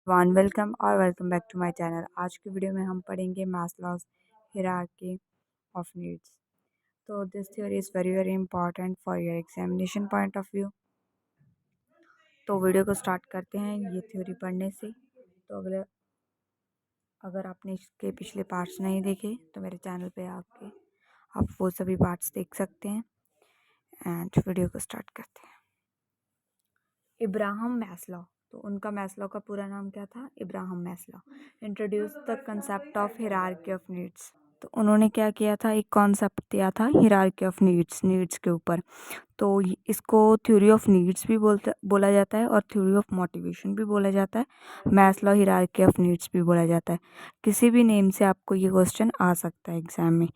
One welcome और welcome back to my channel. आज की वीडियो में हम पढ़ेंगे मास्लोस हायरार्की ऑफ नीड्स। तो this theory is very very important for your examination point of view. तो वीडियो को स्टार्ट करते हैं ये थ्योरी पढ़ने से। तो अगर आपने इसके पिछले पार्ट्स नहीं देखे तो मेरे चैनल पे आके आप वो सभी पार्ट्स देख सकते हैं। एंड वीडियो को स्टार्ट करते हैं। इब्राहम मैस्लो, तो उनका मैस्लो का पूरा नाम क्या था? Abraham Maslow introduce the concept of hierarchy of needs. तो उन्होंने क्या किया था, एक कॉन्सेप्ट दिया था हायरार्की ऑफ नीड्स के ऊपर। तो इसको थ्योरी ऑफ नीड्स भी बोला जाता है और थ्योरी ऑफ मोटिवेशन भी बोला जाता है। मैस्लो हायरार्की ऑफ नीड्स भी बोला जाता है। किसी भी नेम से आपको ये क्वेश्चन आ सकता है एग्जाम में।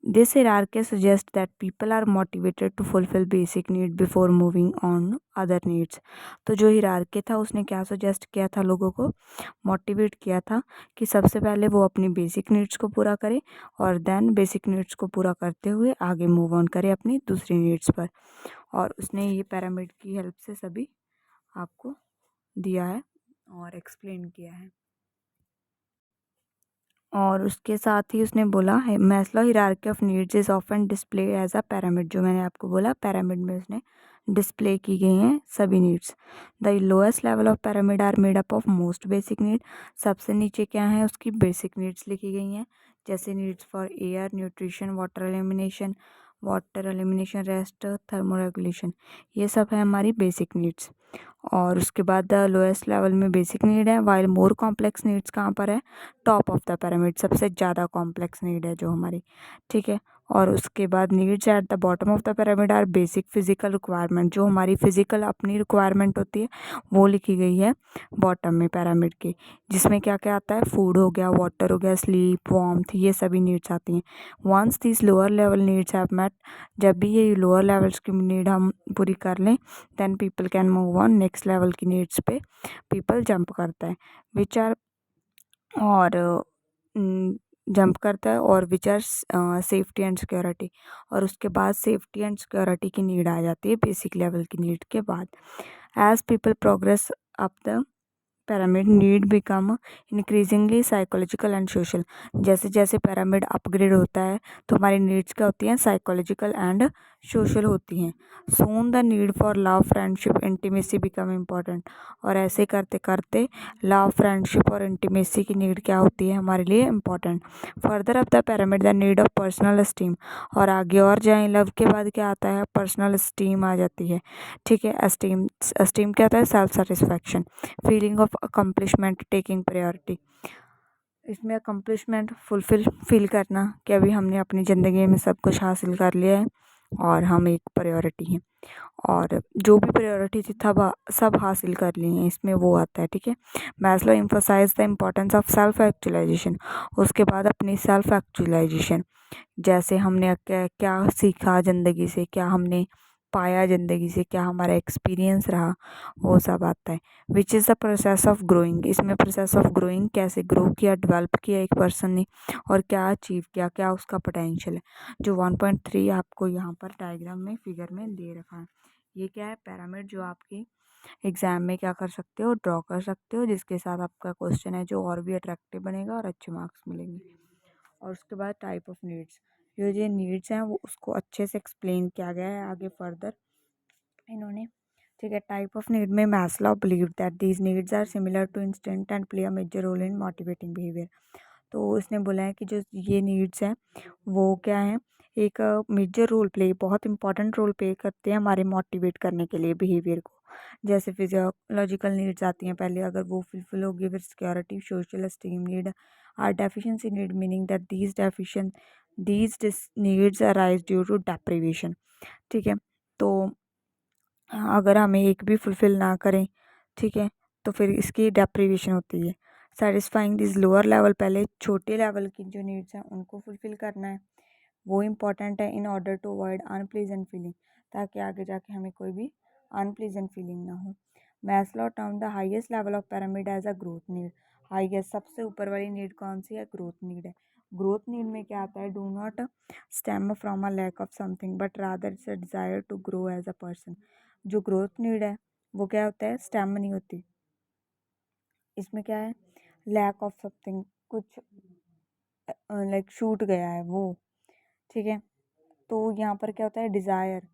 This hierarchy suggests that people are motivated to fulfill basic need before moving on other needs। तो जो hierarchy था उसने क्या suggest किया था, लोगों को मोटिवेट किया था कि सबसे पहले वो अपनी बेसिक नीड्स को पूरा करे और देन बेसिक नीड्स को पूरा करते हुए आगे मूव ऑन करे अपनी दूसरी नीड्स पर। और उसने ये पिरामिड की हेल्प से सभी आपको दिया है और एक्सप्लेन किया है। और उसके साथ ही उसने बोला है Maslow hierarchy of needs is often display as a pyramid. जो मैंने आपको बोला पिरामिड में उसने डिस्प्ले की गई हैं सभी needs. The lowest level of pyramid are made up of most basic need. सबसे नीचे क्या है, उसकी बेसिक नीड्स लिखी गई हैं, जैसे needs for air, nutrition, water elimination, rest, thermoregulation. ये सब है हमारी बेसिक नीड्स। और उसके बाद द लोएस्ट लेवल में बेसिक नीड है, वाइल मोर कॉम्प्लेक्स नीड्स कहाँ पर है? टॉप ऑफ द पिरामिड, सबसे ज़्यादा कॉम्प्लेक्स नीड है जो हमारी, ठीक है। और उसके बाद needs at the bottom of the pyramid are basic physical requirement. जो हमारी फिजिकल अपनी रिक्वायरमेंट होती है वो लिखी गई है बॉटम में पिरामिड के, जिसमें क्या क्या आता है? फूड हो गया, वाटर हो गया, स्लीप, वार्मथ, ये सभी नीड्स आती हैं। Once this lower level needs have met, जब भी ये लोअर लेवल्स की नीड हम पूरी कर लें, then people can move on next level की नीड्स पे पीपल जंप करता है, विच आर और जंप करता है और which are safety and security. और उसके बाद सेफ्टी एंड सिक्योरिटी की नीड आ जाती है बेसिक लेवल की नीड के बाद। As people progress up the pyramid need become increasingly psychological and social. जैसे जैसे पिरामिड अपग्रेड होता है तो हमारी नीड्स क्या होती हैं? साइकोलॉजिकल एंड सोशल होती हैं। Soon the need for love, friendship, intimacy become important. और ऐसे करते करते लव, फ्रेंडशिप और इंटीमेसी की नीड क्या होती है हमारे लिए important. Further up the pyramid the need of personal esteem. और आगे और जाएं, लव के बाद क्या आता है? पर्सनल स्टीम आ जाती है, ठीक है। स्टीम क्या होता है? Self satisfaction, feeling of accomplishment, taking priority. इसमें अकम्पलिशमेंट फील करना कि अभी हमने अपनी ज़िंदगी में सब कुछ हासिल कर लिया है और हम एक प्रायोरिटी हैं, और जो भी प्रायोरिटी थी सब हासिल कर ली हैं, इसमें वो आता है, ठीक है। Maslow emphasize the importance of self actualization. उसके बाद अपनी सेल्फ एक्चुअलाइजेशन, जैसे हमने क्या क्या सीखा ज़िंदगी से, क्या हमने पाया ज़िंदगी से, क्या हमारा एक्सपीरियंस रहा, वो सब आता है। Which is the process of growing. इसमें प्रोसेस ऑफ ग्रोइंग, कैसे ग्रो किया, डेवलप किया एक पर्सन ने और क्या अचीव किया, क्या उसका पोटेंशियल है। जो 1.3 आपको यहाँ पर डायग्राम में फिगर में दे रखा है, ये क्या है? पिरामिड, जो आपकी एग्जाम में क्या कर सकते हो? ड्रॉ कर सकते हो, जिसके साथ आपका क्वेश्चन है जो और भी अट्रैक्टिव बनेगा और अच्छे मार्क्स मिलेंगे। और उसके बाद टाइप ऑफ नीड्स, जो नीड्स हैं वो उसको अच्छे से एक्सप्लेन किया गया है आगे फर्दर इन्होंने, ठीक है। टाइप ऑफ नीड में Maslow believe that these needs are similar to instinct and play a major role in motivating behaviour. तो उसने बोला है कि जो ये नीड्स हैं वो क्या हैं? एक मेजर रोल प्ले, बहुत इंपॉर्टेंट रोल प्ले करते हैं हमारे मोटिवेट करने के लिए बिहेवियर को। जैसे फिजियोलॉजिकल नीड्स आती हैं पहले, अगर वो फुलफिल होगी, फिर security, social esteem need are deficiency need, meaning that these needs arise due to deprivation, ठीक है। तो अगर हमें एक भी फुलफ़िल ना करें, ठीक है, तो फिर इसकी डेप्रिवेशन होती है। सेटिस्फाइंग दिस लोअर लेवल, पहले छोटे लेवल की जो नीड्स हैं उनको फुलफ़िल करना है, वो इम्पॉर्टेंट है in order to avoid unpleasant feeling, ताकि आगे जाके हमें कोई भी अनप्लीजेंट फीलिंग ना हो। Maslow term the highest level of pyramid as a growth need. Highest, सबसे ऊपर वाली नीड कौन सी है? ग्रोथ नीड है। ग्रोथ नीड में क्या आता है? Do not stem from a lack of something but rather it's a desire to grow as a person. जो ग्रोथ नीड है वो क्या होता है? स्टेम नहीं होती, इसमें क्या है, लैक ऑफ समथिंग, कुछ लाइक छूट गया है वो, ठीक है। तो यहाँ पर क्या होता है, डिज़ायर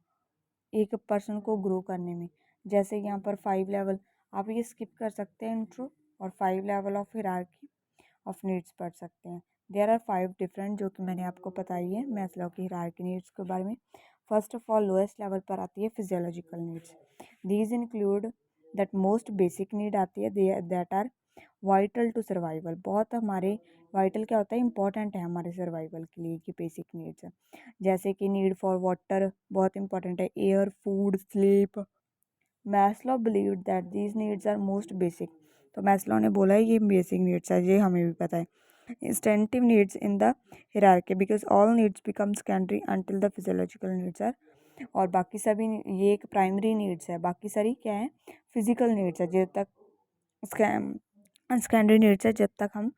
एक पर्सन को ग्रो करने में। जैसे यहाँ पर 5 लेवल, आप ये स्किप कर सकते हैं इंट्रो, और 5 level of hierarchy of needs पढ़ सकते हैं। देयर आर 5 डिफरेंट, जो कि मैंने आपको बताई है मैस्लो की हिरार्की नीड्स के बारे में। First of all lowest level पर आती है physiological needs. These include that most basic need आती है, that are vital to survival. बहुत हमारे वाइटल क्या होता है, इंपॉर्टेंट है हमारे सर्वाइवल के लिए, कि बेसिक नीड्स है। जैसे कि नीड फॉर वाटर बहुत इंपॉर्टेंट है, air, food, sleep. Maslow believed that these needs are most basic. तो मैस्लो ने बोला है ये बेसिक नीड्स है, ये हमें भी पता है। Instinctive needs in the hierarchy because all needs become secondary until the physiological needs are. और बाकी सभी, ये एक प्राइमरी नीड्स है, बाकी सारी क्या है, फिजिकल नीड्स है। जब तक सेकेंडरी नीड्स है, जब तक हम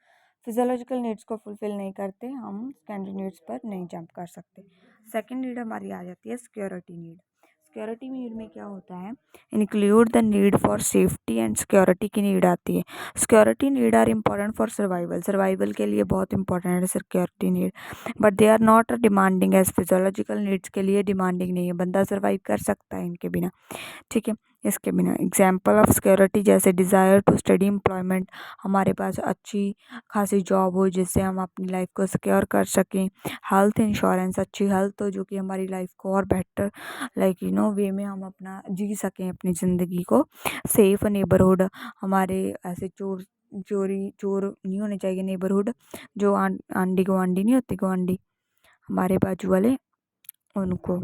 फिजियोलॉजिकल नीड्स को फुलफिल नहीं करते, हम सेकेंडरी नीड्स पर नहीं जंप कर सकते। सेकेंड नीड हमारी आ जाती है सिक्योरिटी नीड। सिक्योरिटी नीड में क्या होता है, include the need for safety and security की नीड आती है। Security need are important for survival, survival के लिए बहुत इंपॉर्टेंट है security need, but they are not demanding as physiological needs के लिए डिमांडिंग नहीं है, बंदा सर्वाइव कर सकता है इनके बिना, ठीक है, इसके बिना। एग्जाम्पल ऑफ सिक्योरिटी जैसे डिज़ायर टू स्टडी एम्प्लॉयमेंट, हमारे पास अच्छी खासी जॉब हो जिससे हम अपनी लाइफ को सिक्योर कर सकें। हेल्थ इंश्योरेंस, अच्छी हेल्थ हो जो कि हमारी लाइफ को और बेटर लाइक वे में हम अपना जी सकें अपनी ज़िंदगी को। सेफ नेबरहुड, हमारे ऐसे चोर नहीं होने चाहिए नेबरहुड, जो आंडी गवांडी नहीं होती, गवांडी हमारे बाजू वाले, उनको।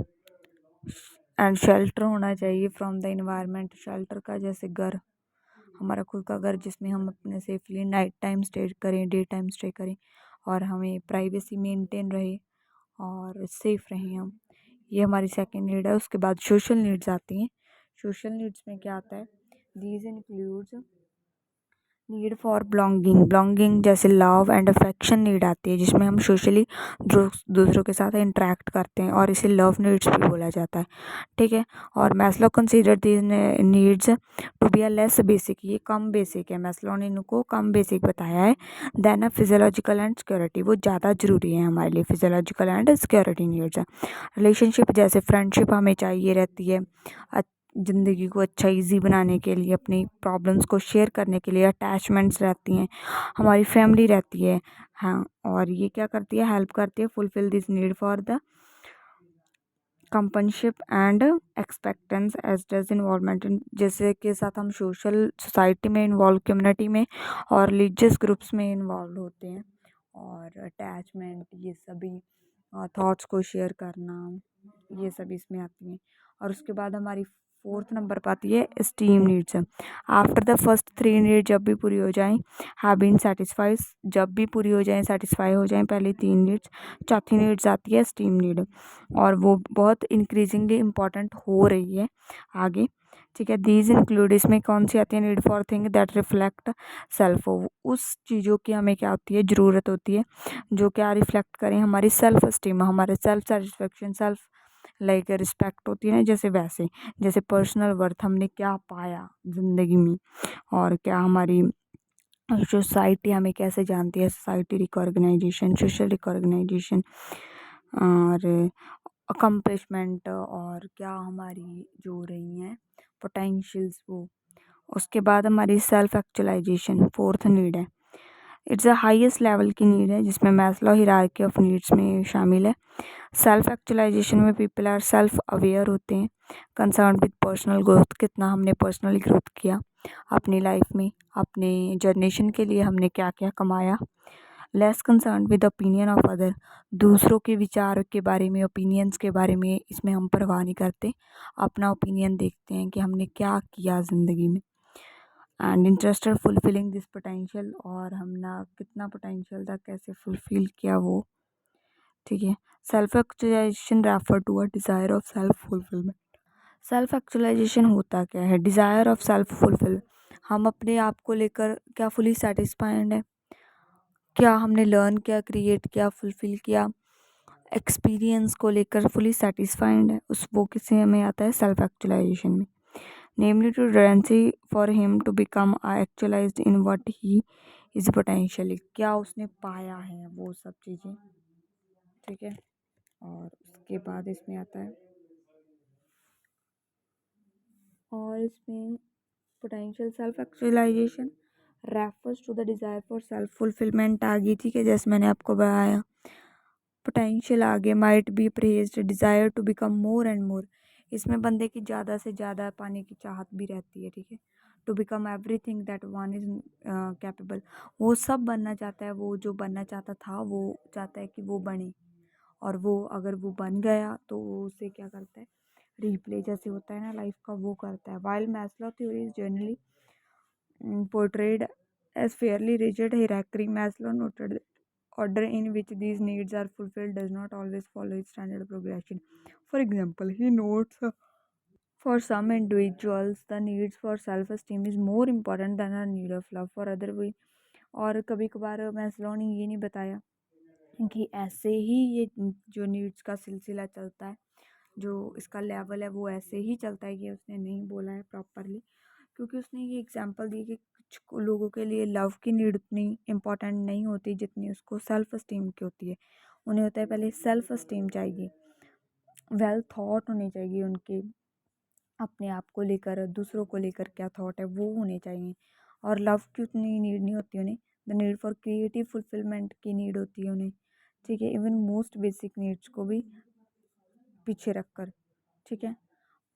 एंड शेल्टर होना चाहिए फ्रॉम द इन्वायरमेंट, शेल्टर का जैसे घर, हमारा खुद का घर जिसमें हम अपने सेफली नाइट टाइम स्टे करें, डे टाइम स्टे करें, और हमें प्राइवेसी मेंटेन रहे और सेफ रहें हम। ये हमारी सेकंड नीड है। उसके बाद सोशल नीड्स आती हैं। सोशल नीड्स में क्या आता है, these includes need for belonging जैसे लव एंड अफेक्शन नीड आती है, जिसमें हम सोशली दूसरों के साथ इंटरेक्ट करते हैं, और इसे लव नीड्स भी बोला जाता है, ठीक है। और Maslow consider these needs to be a less basic, ये कम बेसिक है, मैस्लो ने इनको कम बेसिक बताया है then a physiological and security, वो ज़्यादा ज़रूरी है हमारे लिए, फिजियोलॉजिकल एंड सिक्योरिटी नीड्स है। रिलेशनशिप जैसे फ्रेंडशिप हमें चाहिए रहती है ज़िंदगी को अच्छा इजी बनाने के लिए, अपनी प्रॉब्लम्स को शेयर करने के लिए। अटैचमेंट्स रहती हैं, हमारी फैमिली रहती है, हाँ, और ये क्या करती है, हेल्प करती है fulfil this need for the companionship and acceptance as does involvement, जैसे के साथ हम सोसाइटी में इन्वॉल्व, कम्युनिटी में और रिलीजियस ग्रुप्स में इन्वॉल्व होते हैं। और अटैचमेंट, ये सभी थॉट्स को शेयर करना, ये सब इसमें आती हैं। और उसके बाद हमारी फोर्थ नंबर पर आती है steam needs. After the first 3 need जब भी पूरी हो जाएं, हैव बीन सेटिस्फाइड, जब भी पूरी हो जाएं, सेटिस्फाई हो जाएं पहली 3 नीड्स, चौथी नीड्स आती है स्टीम नीड, और वो बहुत इंक्रीजिंगली इम्पॉर्टेंट हो रही है आगे, ठीक है। दीज इंक्लूड, इसमें कौन सी आती है, need for thing that reflect self, उस चीज़ों की हमें क्या होती है, ज़रूरत होती है जो क्या रिफ्लेक्ट करें हमारी सेल्फ स्टीम, हमारे self satisfaction, self like respect होती है ना, जैसे वैसे, जैसे पर्सनल वर्थ, हमने क्या पाया ज़िंदगी में, और क्या हमारी सोसाइटी हमें कैसे जानती है, सोसाइटी रिकॉग्नाइजेशन, सोशल रिकॉग्नाइजेशन, और अकम्पलिशमेंट, और क्या हमारी जो रही हैं पोटेंशियल्स वो। उसके बाद हमारी सेल्फ एक्चुअलाइजेशन फोर्थ नीड है। इट्स अ हाईएस्ट लेवल की नीड है, जिसमें मैस्लो हिरार्की ऑफ नीड्स में शामिल है। सेल्फ एक्चुअलाइजेशन में पीपल आर सेल्फ अवेयर होते हैं, कंसर्न विद पर्सनल ग्रोथ, कितना हमने पर्सनली ग्रोथ किया अपनी लाइफ में, अपने जनरेशन के लिए हमने क्या क्या कमाया। Less concern with opinion of other, दूसरों के विचार के बारे में, ओपिनियंस के बारे में इसमें हम परवाह नहीं करते, अपना ओपिनियन देखते हैं कि हमने क्या किया ज़िंदगी में। And interested fulfilling this potential, और हमने कितना पोटेंशियल था, कैसे फुलफिल किया वो, ठीक है। Self actualization refer to a desire of self fulfilment. Self actualization होता क्या है, डिज़ायर ऑफ सेल्फ फुलफिल, हम अपने आप को लेकर क्या फुली सेटिस्फाइड है, क्या हमने लर्न किया, क्रिएट किया, फुलफिल किया, एक्सपीरियंस को लेकर फुली सेटिस्फाइड है, उस वो किसी में आता है सेल्फ एक्चुअलाइजेशन में। namely to tendency for him to become actualized in what he is potentially, क्या उसने पाया है वो सब चीज़ें, ठीक है। और उसके बाद इसमें आता है, और इसमें potential self actualization refers to the desire for self fulfilment आ गई, ठीक है, जैसे मैंने आपको बताया। पोटेंशियल आगे might be praised desire to become more and more, इसमें बंदे की ज़्यादा से ज़्यादा पाने की चाहत भी रहती है, ठीक है। To become everything that one is capable, वो सब बनना चाहता है, वो जो बनना चाहता था वो चाहता है कि वो बने, और वो अगर वो बन गया तो वो उसे क्या करता है, रिप्ले जैसे होता है ना लाइफ का, वो करता है। While Maslow theory is generally portrayed as fairly rigid hierarchy, Maslow noted that order in which these needs are fulfilled does not always follow its standard progression. For example, he notes for some individuals the needs for self-esteem is more important than a need of love for other we, और कभी कभार Maslow ने ये नहीं बताया कि ऐसे ही ये जो नीड्स का सिलसिला चलता है, जो इसका लेवल है वो ऐसे ही चलता है, कि उसने नहीं बोला है प्रॉपरली, क्योंकि उसने ये एग्जांपल दी कि कुछ लोगों के लिए लव की नीड उतनी इम्पोर्टेंट नहीं होती जितनी उसको सेल्फ एस्टीम की होती है। उन्हें होता है पहले सेल्फ एस्टीम चाहिए, वेल थॉट होने चाहिए उनके, अपने आप को लेकर, दूसरों को लेकर क्या थॉट है वो होने चाहिए। और लव की उतनी नीड नहीं होती उन्हें, the need for creative fulfilment की नीड होती है उन्हें, ठीक है, इवन मोस्ट बेसिक नीड्स को भी पीछे रखकर, ठीक है।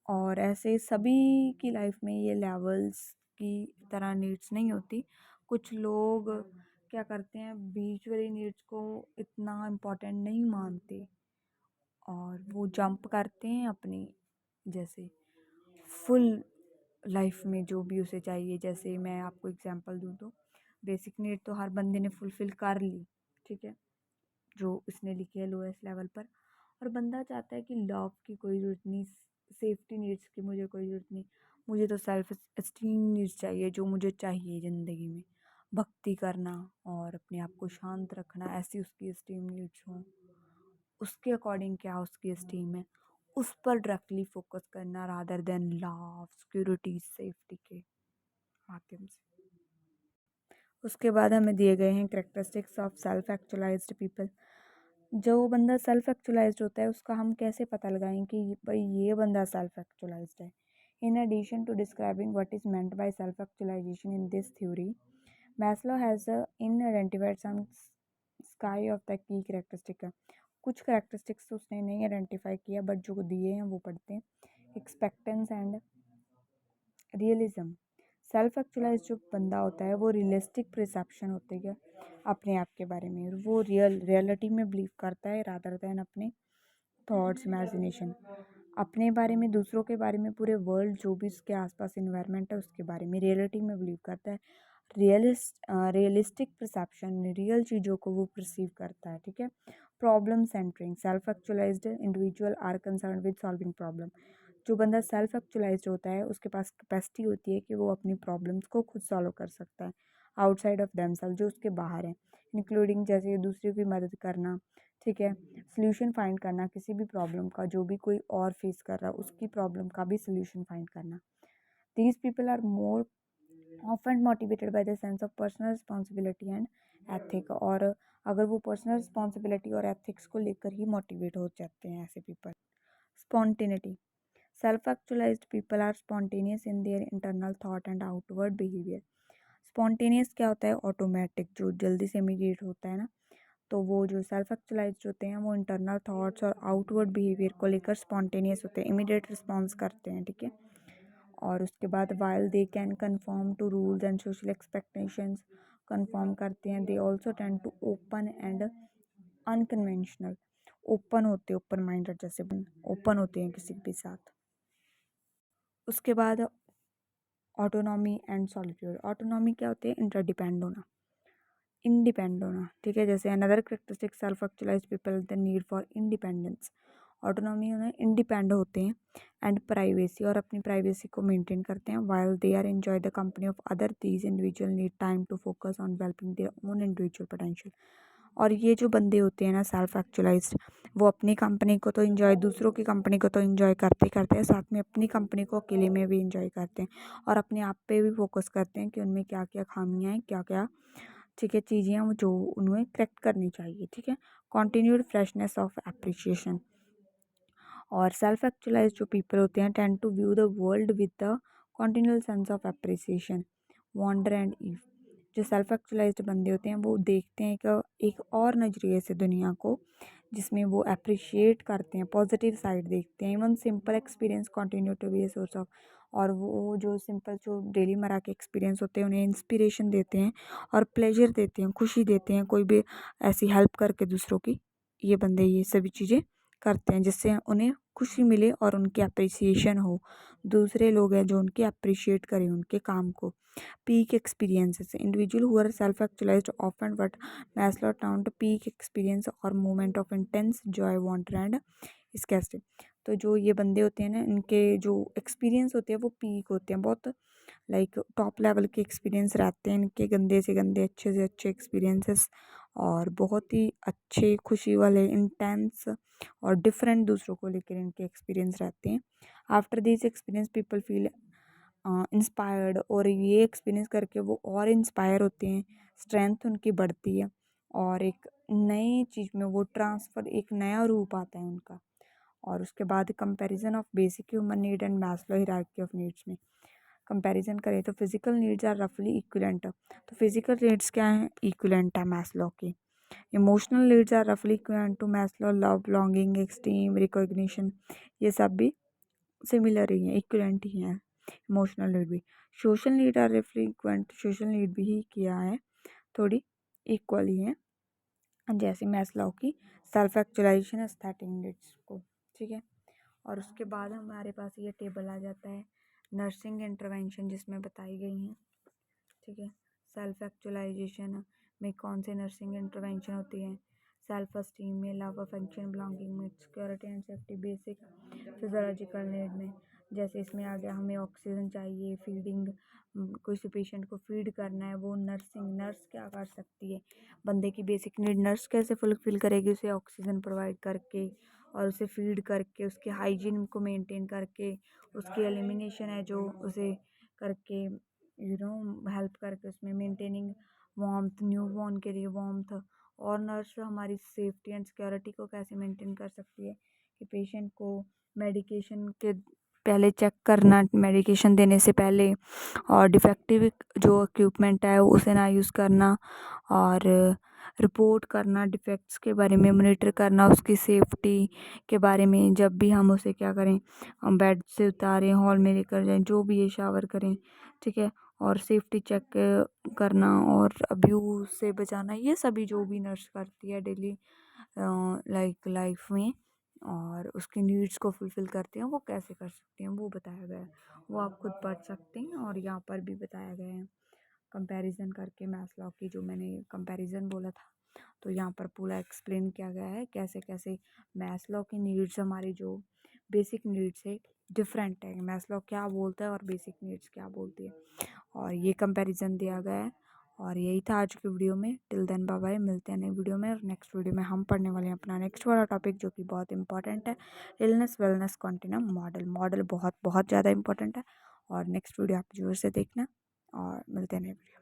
और ऐसे सभी की लाइफ में ये लेवल्स की तरह नीड्स नहीं होती। कुछ लोग क्या करते हैं, बीच वाली नीड्स को इतना इम्पोर्टेंट नहीं मानते, और वो जंप करते हैं अपनी, जैसे फुल लाइफ में जो भी उसे चाहिए। जैसे मैं आपको एग्जांपल दूँ तो बेसिक नीड तो हर बंदे ने फुलफ़िल कर ली, ठीक है, जो इसने लिखी है लोएस्ट लेवल पर, और बंदा चाहता है कि लव की कोई ज़रूरत नहीं, सेफ्टी नीड्स की मुझे कोई ज़रूरत नहीं, मुझे तो सेल्फ एस्टीम नीड्स चाहिए, जो मुझे चाहिए ज़िंदगी में, भक्ति करना और अपने आप को शांत रखना, ऐसी उसकी एस्टीम नीड्स हों, उसके अकॉर्डिंग क्या उसकी एस्टीम है, उस पर डायरेक्टली फोकस करना rather than love security safety के माध्यम से। उसके बाद हमें दिए गए हैं characteristics of self actualized people. जो बंदा सेल्फ एक्चुअलाइज्ड होता है उसका हम कैसे पता लगाएं कि भाई ये बंदा सेल्फ एक्चुअलाइज्ड है। In addition to describing what is meant by self actualization in this theory, Maslow has in identified some sky of the key characteristic है। कुछ करेक्टरिस्टिक्स उसने नहीं आइडेंटिफाई किया, बट जो दिए हैं वो पढ़ते हैं। एक्सपेक्टेंस एंड रियलिज्म, सेल्फ एक्चुअलाइज जो बंदा होता है वो रियलिस्टिक परसेप्शन होती है अपने आप के बारे में, वो रियलिटी में बिलीव करता है रादर देन अपने थॉट्स इमेजिनेशन, अपने बारे में, दूसरों के बारे में, पूरे वर्ल्ड जो भी उसके आसपास इन्वायरमेंट है उसके बारे में रियलिटी में बिलीव करता है। रियलिस्टिक परसेप्शन, रियल चीज़ों को वो परसीव करता है, ठीक है। Problem centering, self actualized individual are concern with solving problem, जो बंदा सेल्फ एक्चुअलाइज्ड होता है उसके पास कैपेसिटी होती है कि वो अपनी प्रॉब्लम्स को खुद सॉल्व कर सकता है, आउटसाइड ऑफ देमसेल्फ, जो उसके बाहर है, इंक्लूडिंग जैसे दूसरों की मदद करना, ठीक है, सोल्यूशन फाइंड करना किसी भी प्रॉब्लम का, जो भी कोई और फेस कर रहा है उसकी प्रॉब्लम का भी सोल्यूशन फाइंड करना। These people are more often motivated by the sense of personal responsibility and ethic, और अगर वो पर्सनल रिस्पॉन्सिबिलिटी और एथिक्स को लेकर ही मोटिवेट हो जाते हैं ऐसे people. Spontaneity, self actualized people are spontaneous in their internal thought and outward behaviour. Spontaneous क्या होता है, ऑटोमेटिक, जो जल्दी से इमीडिएट होता है ना, तो वो जो सेल्फ एक्चुअलाइज्ड होते हैं वो इंटरनल थॉट्स और आउटवर्ड बिहेवियर को लेकर स्पॉन्टेनियस होते हैं, इमीडिएट रिस्पॉन्स करते हैं, ठीक है। और उसके बाद while they can conform to rules and social expectations, conform करते हैं, they also tend to open and unconventional, open होते हैं, ओपन माइंडेड, जैसे ओपन होते हैं किसी के साथ। उसके बाद ऑटोनॉमी एंड सॉलिट्यूड, ऑटोनॉमी क्या होती है, इंटरडिपेंड होना, इंडिपेंड होना, ठीक है। जैसे another characteristic self actualized people the need for independence, autonomy होना, इंडिपेंड होते हैं, एंड प्राइवेसी, और अपनी प्राइवेसी को मेंटेन करते हैं, while they are enjoy the company of other, these individual need time to focus on developing their own individual potential, और ये जो बंदे होते हैं ना सेल्फ एक्चुअलाइज्ड, वो अपनी कंपनी को तो इन्जॉय, दूसरों की कंपनी को तो इन्जॉय करते करते हैं, साथ में अपनी कंपनी को अकेले में भी इन्जॉय करते हैं और अपने आप पे भी फोकस करते हैं कि उनमें क्या क्या खामियाँ हैं, क्या क्या ठीक है चीज़ें हैं वो जो उन्हें करेक्ट करनी चाहिए। ठीक है, कॉन्टिन्यूड फ्रेशनेस ऑफ एप्रिशिएशन। और सेल्फ एक्चुअलाइज जो पीपल होते हैं tend to view the world with the continual sense of appreciation, wonder and awe. जो सेल्फ एक्चुअलाइज्ड बंदे होते हैं वो देखते हैं एक और नज़रिए से दुनिया को, जिसमें वो अप्रिशिएट करते हैं, पॉजिटिव साइड देखते हैं। Even simple experience continue to be a source of, और वो जो सिंपल जो डेली मरा के एक्सपीरियंस होते हैं उन्हें इंस्पिरेशन देते हैं और प्लेजर देते हैं, खुशी देते हैं, कोई भी ऐसी हेल्प करके दूसरों की। ये बंदे ये सभी चीज़ें करते हैं जिससे उन्हें खुशी मिले और उनकी अप्रिसिएशन हो, दूसरे लोग हैं जो उनकी अप्रिशिएट करें उनके काम को। Peak experiences, individual who are self actualized often what Maslow termed peak experience और moment of intense joy wonder and scarcity. तो जो ये बंदे होते हैं ना, इनके जो एक्सपीरियंस होते हैं वो पीक होते हैं, बहुत लाइक टॉप लेवल के एक्सपीरियंस रहते हैं इनके, गंदे से गंदे अच्छे से अच्छे एक्सपीरियंसेस, और बहुत ही अच्छे खुशी वाले इंटेंस और डिफरेंट दूसरों को लेकर इनके एक्सपीरियंस रहते हैं। After this experience people feel inspired, और ये एक्सपीरियंस करके वो और इंस्पायर होते हैं, स्ट्रेंथ उनकी बढ़ती है और एक नई चीज़ में वो ट्रांसफ़र, एक नया रूप आता है उनका। और उसके बाद comparison of basic human need and Maslow hierarchy of needs में कंपैरिजन करें तो फिजिकल नीड्स आर रफली इक्विलेंट। तो फिजिकल नीड्स क्या हैं, इक्विलेंट है मैस्लो के। इमोशनल नीड्स आर रफली equivalent to Maslow, love, longing, extreme, recognition, ये सब भी सिमिलर ही हैं, इक्विलेंट ही हैं। इमोशनल नीड भी, सोशल नीड आर रफली इक्विलेंट, सोशल नीड भी ही किया है, थोड़ी इक्वल ही है जैसे मैस्लो की सेल्फ एक्चुअलाइजेशन एस्थेटिक नीड्स को। ठीक है, और उसके बाद हमारे पास ये टेबल आ जाता है नर्सिंग इंटरवेंशन जिसमें बताई गई हैं। ठीक है, सेल्फ एक्चुअलाइजेशन में कौन से नर्सिंग इंटरवेंशन होती है, सेल्फ एस्टीम में, लव, अफेक्शन, बिलोंगिंग में, security and safety, basic physiological need में। जैसे इसमें आ गया हमें ऑक्सीजन चाहिए, फीडिंग, किसी पेशेंट को फीड करना है, वो नर्सिंग नर्स क्या कर सकती है, बंदे की बेसिक नीड नर्स कैसे फुलफिल करेगी, उसे ऑक्सीजन प्रोवाइड करके और उसे फीड करके, उसके हाइजीन को मेंटेन करके, उसकी एलिमिनेशन है जो उसे करके हेल्प करके उसमें मेंटेनिंग वार्मथ, न्यू बॉर्न के लिए वार्मथ। और नर्स हमारी सेफ्टी एंड सिक्योरिटी को कैसे मेंटेन कर सकती है कि पेशेंट को मेडिकेशन के पहले चेक करना, मेडिकेशन देने से पहले, और डिफेक्टिव जो इक्विपमेंट है उसे ना यूज़ करना, और रिपोर्ट करना डिफेक्ट्स के बारे में, मॉनिटर करना उसकी सेफ्टी के बारे में, जब भी हम उसे क्या करें, हम बेड से उतारें, हॉल में लेकर जाएं, जो भी ये शावर करें। ठीक है, और सेफ्टी चेक करना और अब्यूज़ से बचाना, ये सभी जो भी नर्स करती है डेली लाइक लाइफ में और उसकी नीड्स को फुलफ़िल करते हैं, वो कैसे कर सकते हैं वो बताया गया है। वो आप खुद पढ़ सकते हैं और यहाँ पर भी बताया गया है कंपैरिजन करके मैस्लो की, जो मैंने कंपैरिजन बोला था तो यहाँ पर पूरा एक्सप्लेन किया गया है कैसे कैसे मैस्लो की नीड्स, हमारी जो बेसिक नीड्स है डिफरेंट है, मैस्लो क्या बोलता है और बेसिक नीड्स क्या बोलती है, और ये कंपैरिजन दिया गया है। और यही था आज की वीडियो में। टिल देन बाय बाय, मिलते हैं नई वीडियो में। और नेक्स्ट वीडियो में हम पढ़ने वाले हैं अपना नेक्स्ट वाला टॉपिक जो कि बहुत इंपॉर्टेंट है, illness wellness continuum model. Model बहुत बहुत ज़्यादा इंपॉर्टेंट है, और नेक्स्ट वीडियो आप जोर से देखना और मिलते हैं नई वीडियो।